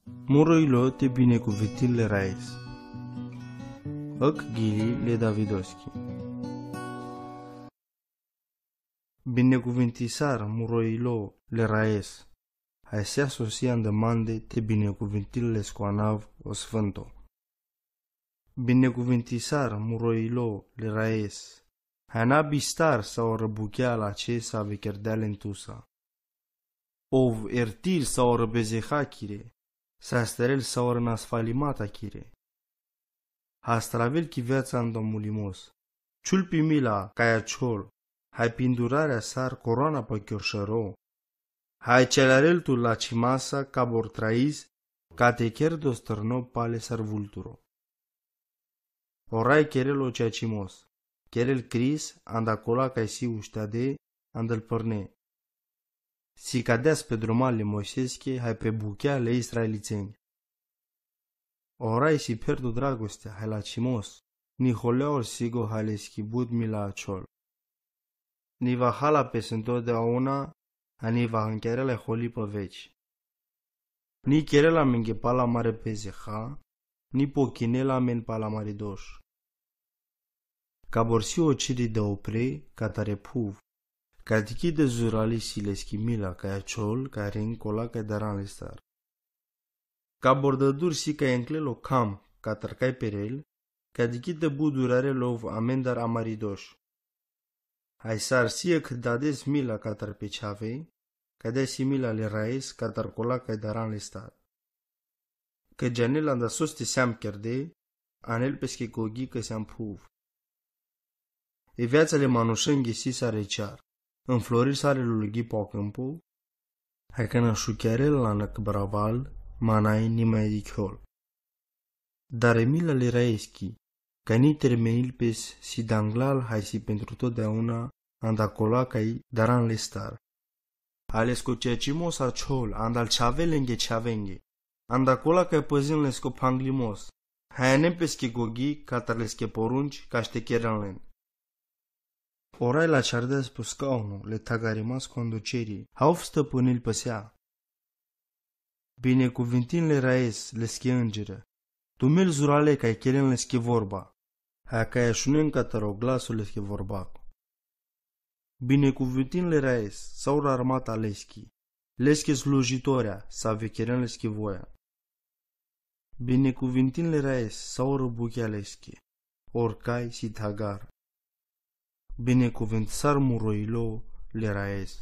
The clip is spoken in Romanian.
Muroilo te binecuvintin le raes. Ac gili le Davidoski. Binecuvintisar muroilo le raes. Hai se asocia în demande te binecuvintin le scoanav o sfânto. Binecuvintisar muroilo le raes. Hai na bistar sau răbuchea la ce sa vecherdea lentusa. Ov ertil sau răbezehachire. Sa sterel sau rănasfalimata chire. Hastravel chi viața în domulimos. Ciul pimila caiaciol. Hai pindurarea sar coroana pe chiorșăro. Hai celareltul la cimasa cabor traiz. Ca te chier dostărno pale sarvulturo. Orai cherelo ceacimos. Cherel cris andacola ca si ușteade andăl părne. Si cadeas pe drumale moisesche, hai pe buchea le israelițeni. Orai si perdu dragostea, hai la cimos, ni holeor sigo hai le schibut mi la aciol. Ni va hala pe întotdeauna, ani va încherele holi pe veci. Ni cherela menghepala mare pe zeha, ni pochinela men pala maridoș. Caborsi o ciri de opre, catare puv. Cadiki de zurali si le schimila ca aciol, ca rincola ca daran le star. Ca bordădur si ca enclelo cam, ca tărcai perel, cadiki de budurare lov amendar amaridoș. Hai sar sie cât dades mila ca tărpeceavei, ca de simila le raes, ca tărcola ca daran le star. Că janel anda soste seam cherde, anel pesche gogi că seam puv. E viața le manușenghi si sa reciar. Înfloriri sare lulughi pe câmpul, hai că nășuchiarel la năcbraval, manai nimai dichiol. Dar emila le raeschi, ca ni termenil pes si danglal hai si pentru totdeauna andacola cai daran le star. Ale scocecimos aciol, andal ceavelenghe ceavenghe, andacola cai păzin le scopanglimos, hai anem pesche gogi, catar le porunci, ca ștecheranlen. Orai la ceardeas pe scaunul, le tagarimas conducerii, hauf stăpânil păsea. Binecuvintin le raes, le schie îngere, tumel zurale ca chelen le schie vorba, hai ca iașunen ca tăroglasul le schie vorbac. Binecuvintin le raes, sau armata leschi, le schie slujitoarea, sa vecheren le schie voia. Binecuvintin le raes, sau răbuchea leschi, orcai si tagar. Binecuvântar muroilo le raes.